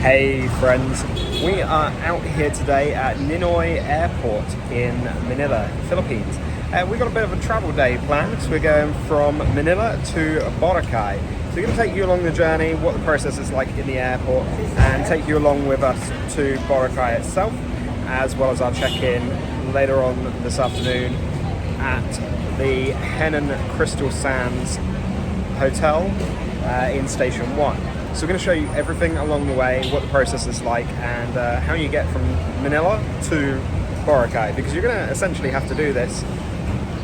Hey friends, we are out here today at Ninoy Airport in Manila, Philippines. We've got a bit of a travel day planned, so we're going from Manila to Boracay. So we're going to take you along the journey, what the process is like in the airport, and take you along with us to Boracay itself, as well as our check-in later on this afternoon at the Henann Crystal Sands Hotel in Station 1. So we're going to show you everything along the way, what the process is like, and how you get from Manila to Boracay, because you're going to essentially have to do this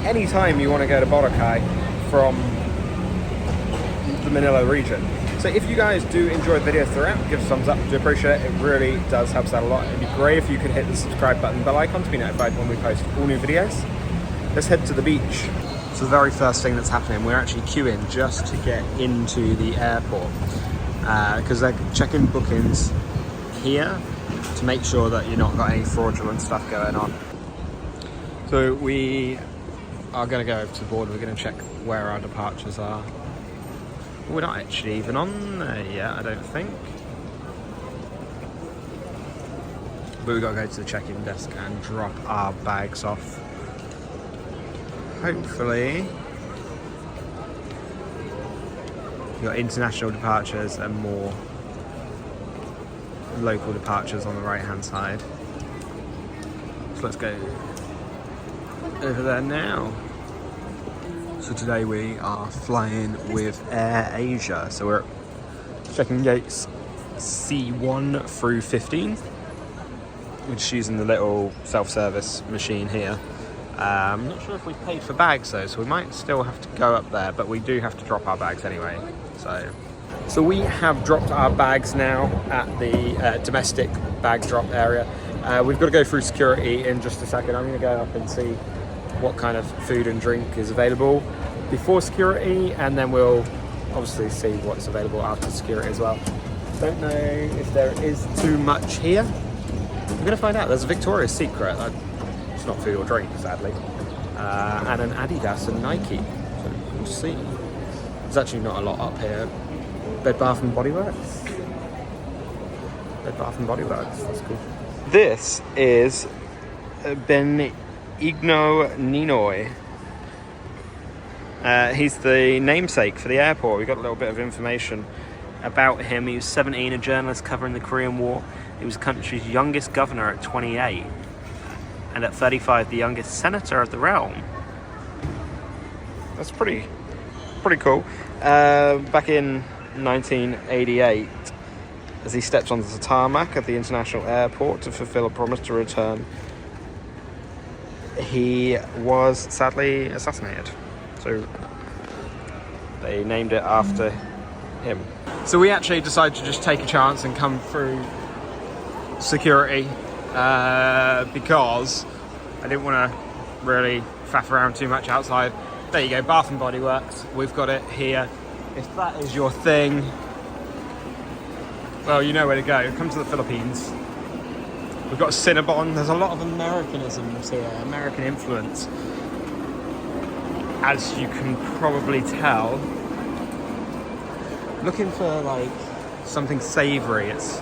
anytime you want to go to Boracay from the Manila region. So if you guys do enjoy the video throughout, give us a thumbs up, do appreciate it. It really does help us out a lot. It'd be great if you could hit the subscribe button, bell icon to be notified when we post all new videos. Let's head to the beach. So the very first thing that's happening, we're actually queuing just to get into the airport. Because they're checking bookings here to make sure that you're not got any fraudulent stuff going on. So we are going to go over to the board. We're going to check where our departures are. We're not actually even on there yet, I don't think. But we've got to go to the check-in desk and drop our bags off. Hopefully. You've got international departures and more local departures on the right hand side. So let's go over there now. So today we are flying with AirAsia. So we're checking gates C1 through 15, which is using the little self-service machine here. I'm not sure if we paid for bags though, so we might still have to go up there, but we do have to drop our bags anyway. So we have dropped our bags now at the domestic bag drop area. We've got to go through security in just a second. I'm going to go up and see what kind of food and drink is available before security, and then we'll obviously see what's available after security as well. Don't know if there is too much here. We're going to find out. There's a Victoria's Secret. It's not food or drink, sadly. And an Adidas and Nike. So we'll see. There's actually not a lot up here. Bed Bath and Body Works. Bed Bath and Body Works, that's cool. This is Manila Ninoy. He's the namesake for the airport. We got a little bit of information about him. He was 17, a journalist covering the Korean War. He was the country's youngest governor at 28. And at 35, the youngest senator of the realm. That's pretty cool. Back in 1988, as he stepped onto the tarmac at the international airport to fulfill a promise to return, he was sadly assassinated. So they named it after him. So we actually decided to just take a chance and come through security because I didn't want to really faff around too much outside. There you go, Bath and Body Works. We've got it here. If that is your thing, well, you know where to go. Come to the Philippines. We've got Cinnabon. There's a lot of Americanisms here, American influence. As you can probably tell. Looking for like something savoury. It's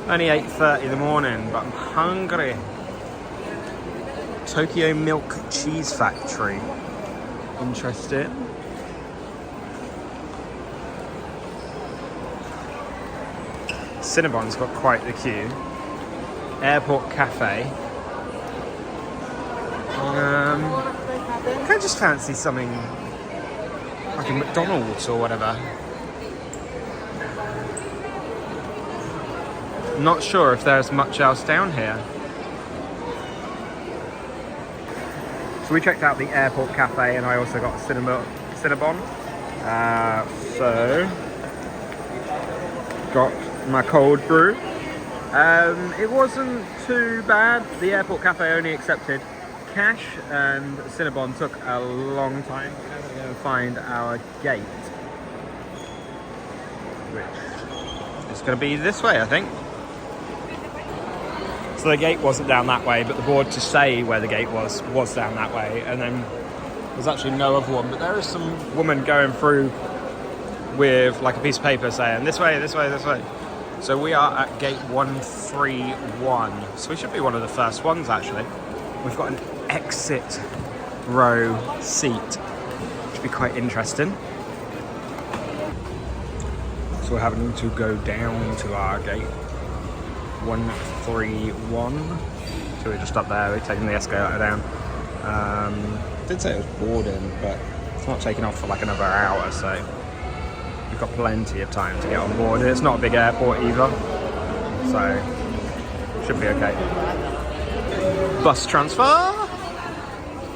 only 8:30 in the morning, but I'm hungry. Tokyo Milk Cheese Factory. Interested? Cinnabon's got quite the queue. Airport Cafe. I just fancy something like a McDonald's or whatever. Not sure if there's much else down here. So we checked out the Airport Cafe, and I also got Cinnabon. So got my cold brew. It wasn't too bad. The Airport Cafe only accepted cash, and Cinnabon took a long time. We're going to find our gate, which is going to be this way, I think. So the gate wasn't down that way, but the board to say where the gate was down that way, and then there's actually no other one. But there is some woman going through with like a piece of paper saying this way, this way, this way. So we are at gate 131. So we should be one of the first ones actually. We've got an exit row seat, which should be quite interesting. So we're having to go down to our gate 131. So we're just up there, we're taking the escalator down. Did say it was boarding, but it's not taking off for like another hour, so we've got plenty of time to get on board. It's not a big airport either, so should be okay. Bus transfer.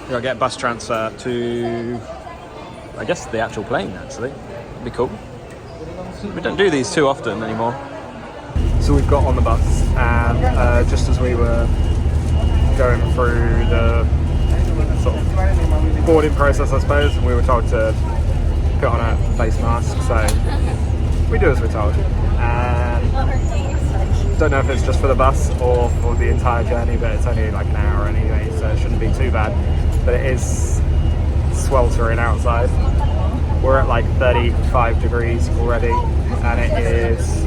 We gotta get a bus transfer to, I guess, the actual plane actually. It'd be cool. We don't do these too often anymore. So we've got on the bus, and just as we were going through the sort of boarding process, I suppose, we were told to put on a face mask, so we do as we're told. Don't know if it's just for the bus or for the entire journey, but it's only like an hour anyway, so it shouldn't be too bad. But it is sweltering outside. We're at like 35 degrees already, and it is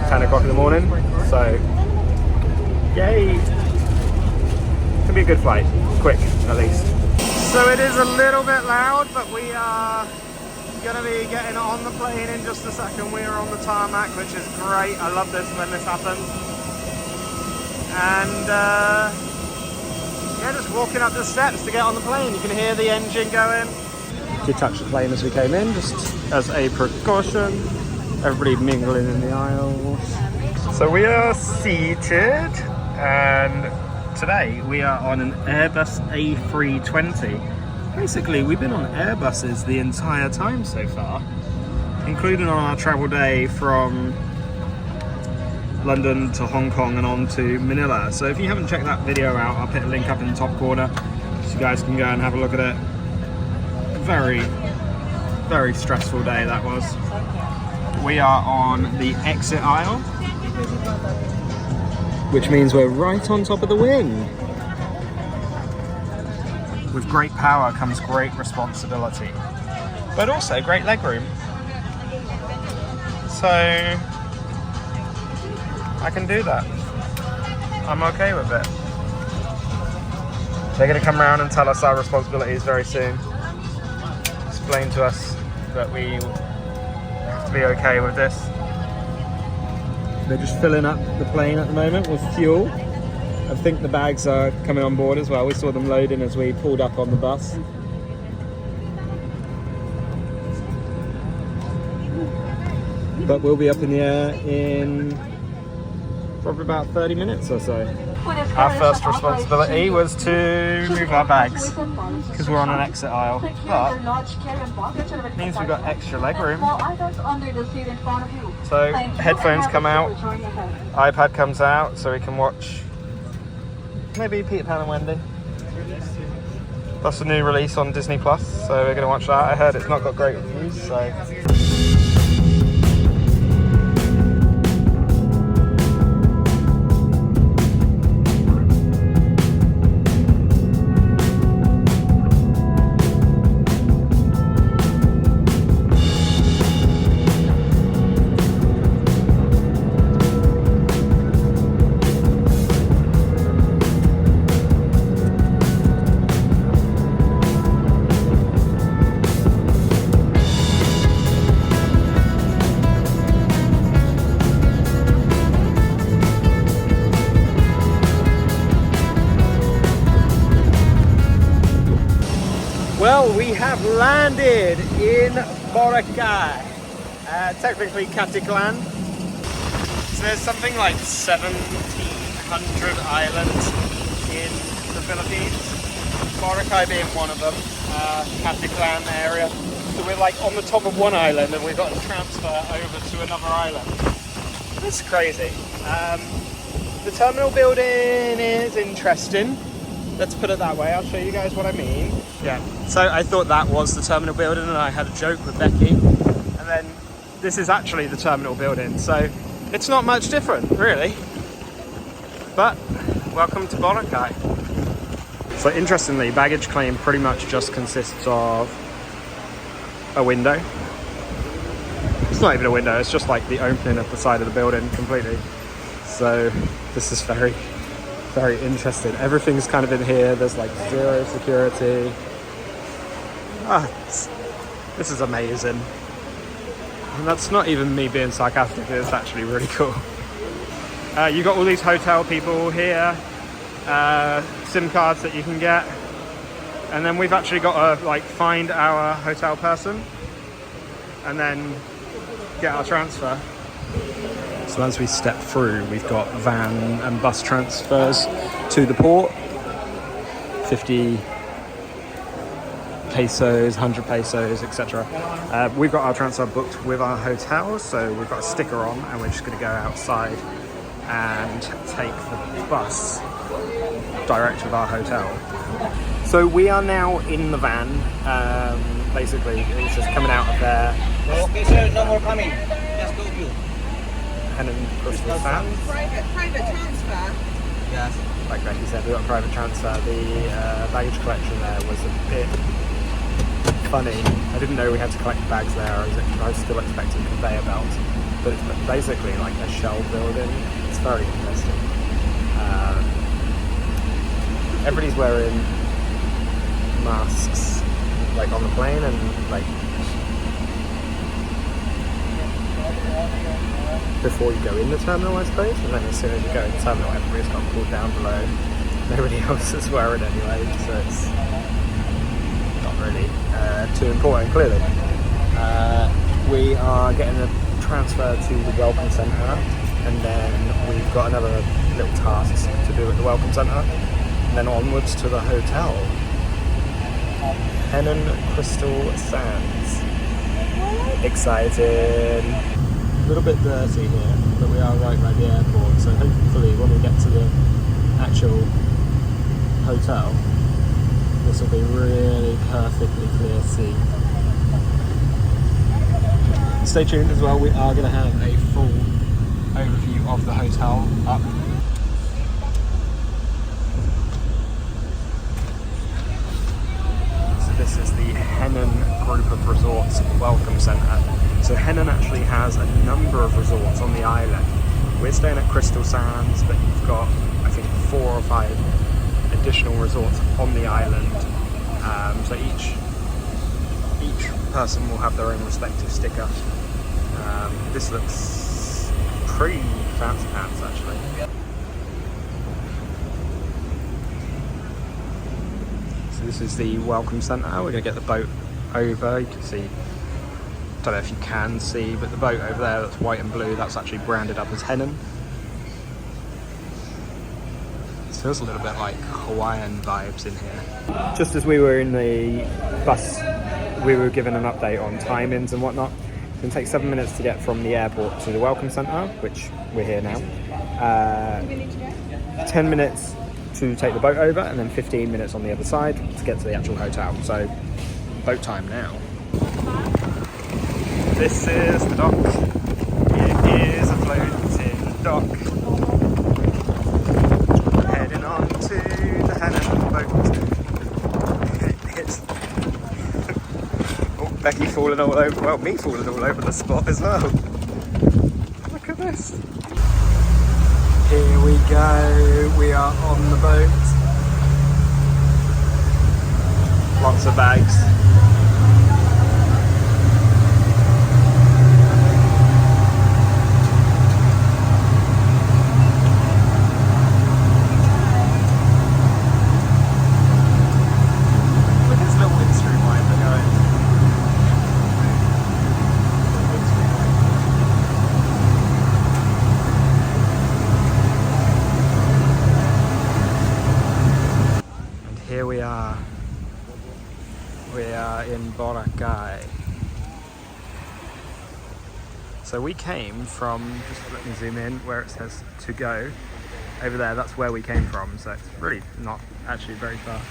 10 o'clock in the morning, so yay! Could be a good flight, quick at least. So it is a little bit loud, but we are going to be getting on the plane in just a second. We are on the tarmac, which is great. I love this when this happens. And yeah, just walking up the steps to get on the plane. You can hear the engine going. Did touch the plane as we came in, just as a precaution. Everybody mingling in the aisles. So we are seated, and today we are on an Airbus A320. Basically, we've been on Airbuses the entire time so far, including on our travel day from London to Hong Kong and on to Manila. So if you haven't checked that video out, I'll put a link up in the top corner so you guys can go and have a look at it. Very, very stressful day that was. We are on the exit aisle, which means we're right on top of the wing. With great power comes great responsibility, but also great legroom. So I can do that. I'm okay with it. They're going to come around and tell us our responsibilities very soon. Explain to us that we have to be okay with this. They're just filling up the plane at the moment with fuel. I think the bags are coming on board as well. We saw them loading as we pulled up on the bus. But we'll be up in the air in probably about 30 minutes or so. Our first responsibility was to move our bags because we're on an exit aisle, but it means we've got extra legroom. So headphones come out, iPad comes out, so we can watch maybe Peter Pan and Wendy. That's a new release on Disney Plus, so we're going to watch that. I heard it's not got great reviews, so. Well, we have landed in Boracay, technically Cataclan. So there's something like 1,700 islands in the Philippines, Boracay being one of them, Cataclan area. So we're like on the top of one island and we've got to transfer over to another island. That's crazy. The terminal building is interesting. Let's put it that way. I'll show you guys what I mean. Yeah, so I thought that was the terminal building and I had a joke with Becky. And then this is actually the terminal building. So it's not much different, really. But welcome to Boracay. So interestingly, baggage claim pretty much just consists of a window. not even a window, it's just like the opening of the side of the building completely. So this is very, very interesting. Everything's kind of in here. There's like zero security. This is amazing. And that's not even me being sarcastic, it's actually really cool. You got all these hotel people here, SIM cards that you can get. And then we've actually got to like find our hotel person and then get our transfer. So as we step through, we've got van and bus transfers to the port. 50 pesos, 100 pesos, etc. We've got our transfer booked with our hotel, so we've got a sticker on and we're just going to go outside and take the bus direct with our hotel. So we are now in the van. Basically, it's just coming out of there. Okay, sir, no more coming. Just go view. Henann Crystal Sands. Private transfer? Yes. Like Becky said, we got a private transfer. The baggage collection there was a bit funny. I didn't know we had to collect bags there. I was still expecting conveyor belts. But it's basically like a shell building. It's very interesting. Everybody's wearing masks like on the plane and like before you go in the terminal, I suppose, and then as soon as you go in the terminal, everybody's got pulled down below. Nobody else is wearing anyway, so it's not really too important, clearly. We are getting a transfer to the Welcome Centre, and then we've got another little task to do at the Welcome Centre, and then onwards to the hotel. Henann Crystal Sands. Exciting. A little bit dirty here, but we are right by the airport, so hopefully when we get to the actual hotel, this will be really perfectly clear sea. Stay tuned as well, we are going to have a full overview of the hotel up. So this is the Henann Group of Resorts Welcome Centre. So Henann actually has a number of resorts on the island. We're staying at Crystal Sands, but you've got, I think, 4 or 5 additional resorts on the island. So each person will have their own respective sticker. This looks pretty fancy pants, actually. So this is the Welcome Centre. We're going to get the boat over. You can see, don't know if you can see, but the boat over there that's white and blue, that's actually branded up as Henann. It feels a little bit like Hawaiian vibes in here. Just as we were in the bus, we were given an update on timings and whatnot. It's going to take 7 minutes to get from the airport to the Welcome Centre, which we're here now. 10 minutes to take the boat over, and then 15 minutes on the other side to get to the actual hotel. So, boat time now. This is the dock. It is a floating dock. Heading on to the Henann boat. Oh, Becky falling all over. Well, me falling all over the spot as well. Look at this. Here we go. We are on the boat. Lots of bags. Here we are in Boracay. So we came from, just let me zoom in, where it says to go. Over there, that's where we came from, so it's really not actually very far.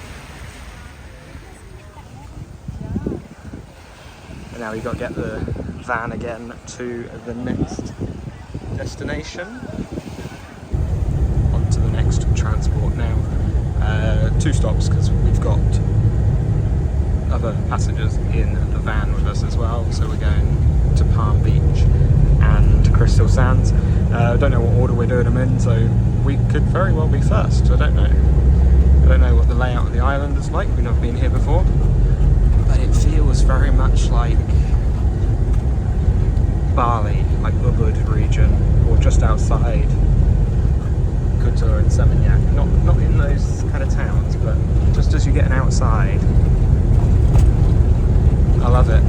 And now we've got to get the van again to the next destination. On to the next transport now. 2 stops because we've got other passengers in the van with us as well, so we're going to Palm Beach and Crystal Sands. I don't know what order we're doing them in, so we could very well be first. I don't know. I don't know what the layout of the island is like. We've never been here before, but it feels very much like Bali, like Ubud region, or just outside Kuta and Seminyak. Not in those kind of towns, but just as you're getting outside. I love it.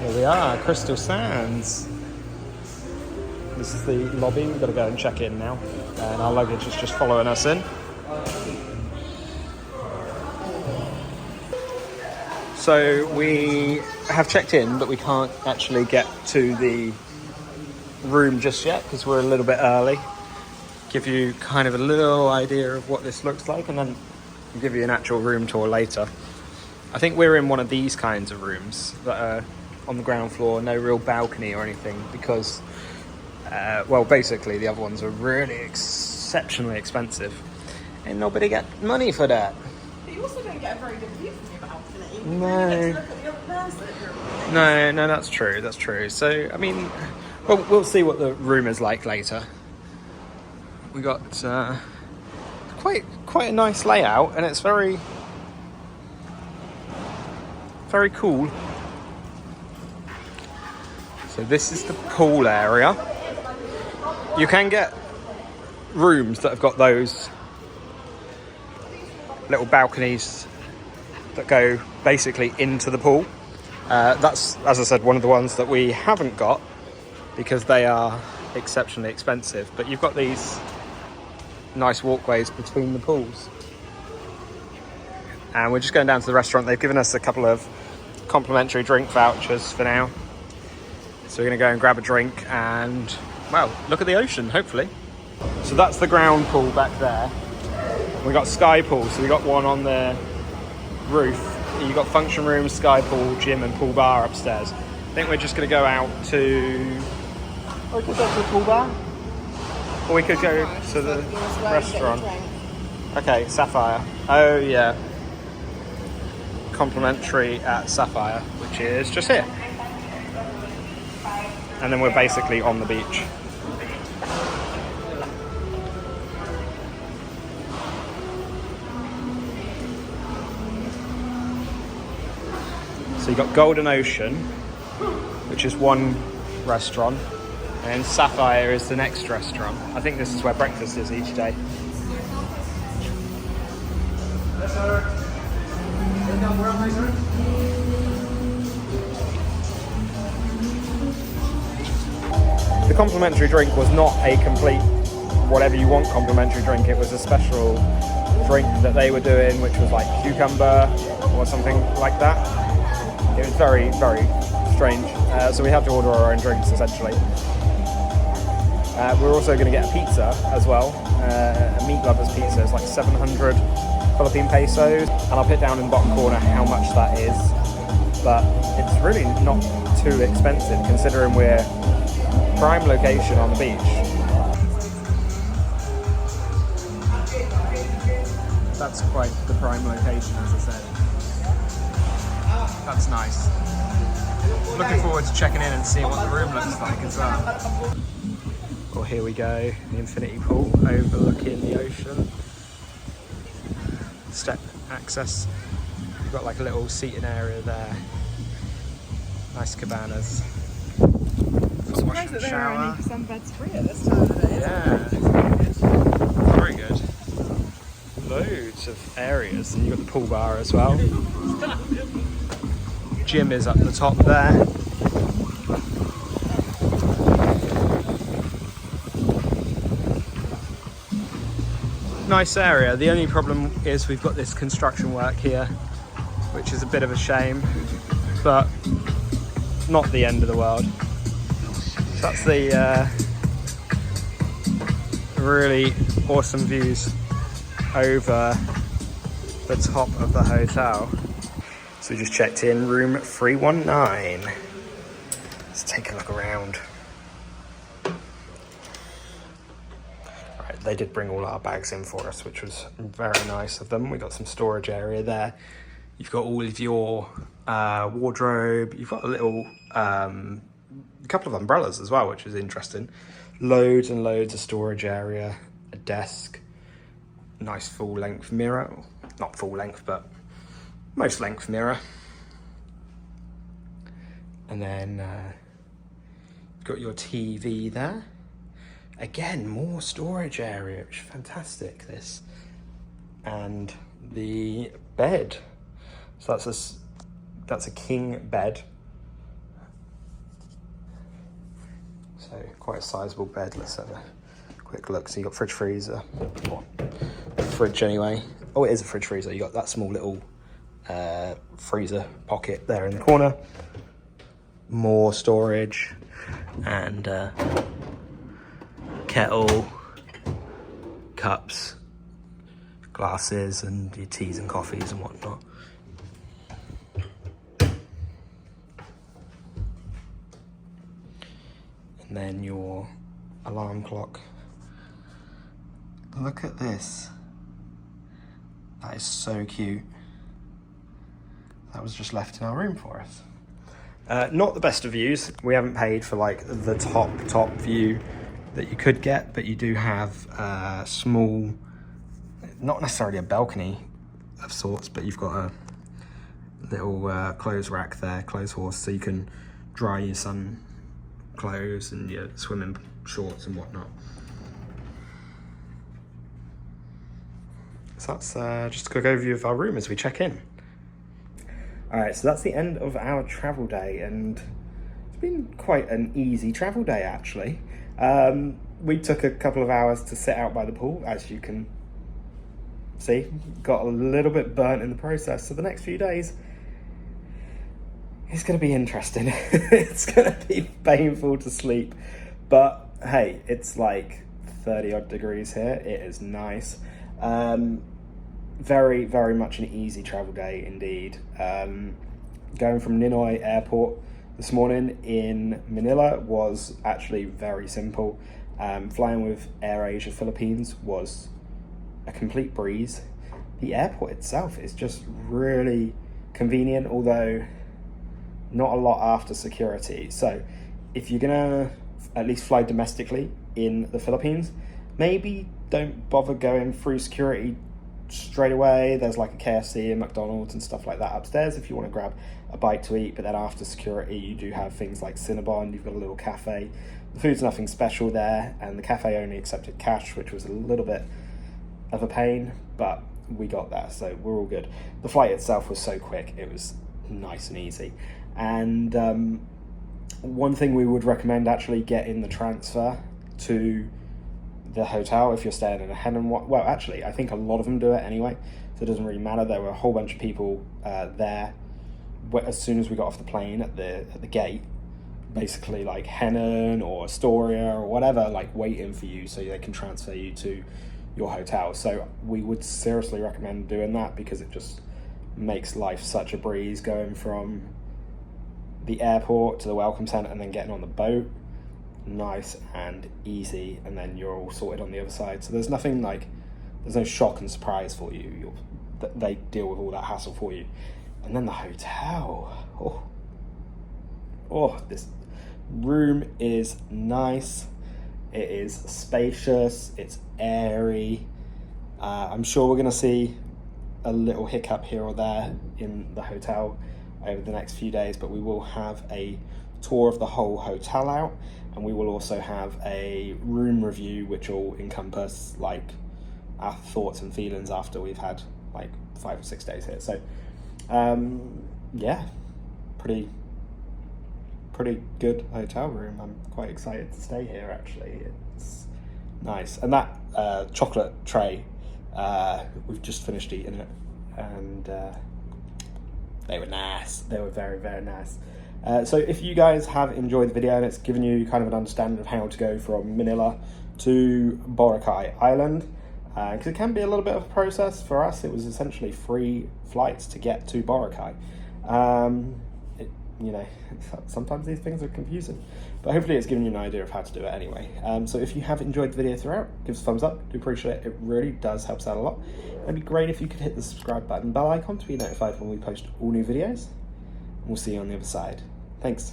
Here we are, Crystal Sands. This is the lobby. We've got to go and check in now, and our luggage is just following us in. So we have checked in, but we can't actually get to the room just yet because we're a little bit early. Give you kind of a little idea of what this looks like, and then I'll give you an actual room tour later. I think we're in one of these kinds of rooms that are on the ground floor, no real balcony or anything, because well, basically the other ones are really exceptionally expensive and nobody get money for that. But you also don't get a very good view from your balcony. No. You get to look at the other person. No, that's true. So, I mean, well, we'll see what the room is like later. We got quite a nice layout, and it's very cool. So this is the pool area. You can get rooms that have got those little balconies that go basically into the pool. That's, as I said, one of the ones that we haven't got because they are exceptionally expensive. But you've got these nice walkways between the pools. And we're just going down to the restaurant. They've given us a couple of complimentary drink vouchers for now. So we're going to go and grab a drink and, well, look at the ocean, hopefully. So that's the ground pool back there. We got sky pools, so we got one on the roof. You've got function room, sky pool, gym and pool bar upstairs. I think we're just going to go out to... Oh, we could go to the pool bar? Or we could go to the restaurant. Okay, Sapphire. Oh, yeah. Complimentary at Sapphire, which is just here. And then we're basically on the beach. So you've got Golden Ocean, which is one restaurant, and Sapphire is the next restaurant. I think this is where breakfast is each day. Yes, sir. The complimentary drink was not a complete whatever you want complimentary drink. It was a special drink that they were doing, which was like cucumber or something like that. It was very, very strange. So we had to order our own drinks, essentially. We're also going to get a pizza as well. A meat lover's pizza. It's like 700 Philippine pesos. And I'll put down in the bottom corner how much that is. But it's really not too expensive considering we're prime location on the beach. That's quite the prime location, as I said. That's nice. Looking forward to checking in and seeing what the room looks like as well. Well, here we go, the infinity pool overlooking the ocean. Step access. You've got like a little seating area there. Nice cabanas. Surprised that there are only some beds free at this time of day. Yeah, very good. Loads of areas, and you've got the pool bar as well. Gym is up the top there. Nice area. The only problem is we've got this construction work here, which is a bit of a shame, but not the end of the world. That's the really awesome views over the top of the hotel. So we just checked in room 319. Let's take a look around. Right, they did bring all our bags in for us, which was very nice of them. We got some storage area there. You've got all of your wardrobe. You've got a little couple of umbrellas as well, which is interesting. Loads and loads of storage area, a desk, nice full length mirror. Not full length, but most length mirror. And then you've got your TV there. Again, more storage area, which is fantastic, this. And the bed. So that's a king bed. So quite a sizable bed. Let's have a quick look. So you got fridge, freezer, or fridge anyway. Oh, it is a fridge freezer. You got that small little freezer pocket there in the corner. More storage and kettle, cups, glasses, and your teas and coffees and whatnot. And then your alarm clock. Look at this. That is so cute. That was just left in our room for us. Not the best of views. We haven't paid for like the top view that you could get, but you do have a small, not necessarily a balcony of sorts, but you've got a little clothes rack there, clothes horse, so you can dry your sun clothes and your swimming shorts and whatnot. So that's just a quick overview of our room as we check in. All right, so that's the end of our travel day, and it's been quite an easy travel day actually. We took a couple of hours to sit out by the pool, as you can see. Got a little bit burnt in the process, so the next few days it's going to be interesting. It's going to be painful to sleep, but hey, it's like 30 odd degrees here. It is nice. Very, very much an easy travel day indeed. Going from Ninoy Airport this morning in Manila was actually very simple. Flying with AirAsia Philippines was a complete breeze. The airport itself is just really convenient, although not a lot after security. So if you're gonna at least fly domestically in the Philippines, maybe don't bother going through security straight away. There's like a KFC and McDonald's and stuff like that upstairs if you want to grab a bite to eat, but then after security you do have things like Cinnabon. You've got a little cafe. The food's nothing special there, and the cafe only accepted cash, which was a little bit of a pain, but we got there, so we're all good. The flight itself was so quick, it was nice and easy. And one thing we would recommend, actually getting the transfer to the hotel if you're staying in a Henann. Well, actually, I think a lot of them do it anyway, so it doesn't really matter. There were a whole bunch of people there as soon as we got off the plane at the gate, basically like Henann or Astoria or whatever, like waiting for you so they can transfer you to your hotel. So we would seriously recommend doing that, because it just makes life such a breeze going from the airport to the Welcome Centre and then getting on the boat. Nice and easy, and then you're all sorted on the other side. So there's nothing like, there's no shock and surprise for you. They deal with all that hassle for you. And then the hotel. Oh, this room is nice. It is spacious. It's airy. I'm sure we're going to see a little hiccup here or there in the hotel over the next few days, but we will have a tour of the whole hotel out, and we will also have a room review which will encompass like our thoughts and feelings after we've had like 5 or 6 days here. So yeah, pretty good hotel room. I'm quite excited to stay here actually. It's nice. And that chocolate tray, we've just finished eating it, and they were nice. They were very, very nice. So if you guys have enjoyed the video and it's given you kind of an understanding of how to go from Manila to Boracay Island, because it can be a little bit of a process. For us, it was essentially 3 flights to get to Boracay. you know, sometimes these things are confusing. But hopefully it's given you an idea of how to do it anyway. So if you have enjoyed the video throughout, give us a thumbs up. Do appreciate it. It really does help us out a lot. It'd be great if you could hit the subscribe button, bell icon to be notified when we post all new videos. We'll see you on the other side. Thanks.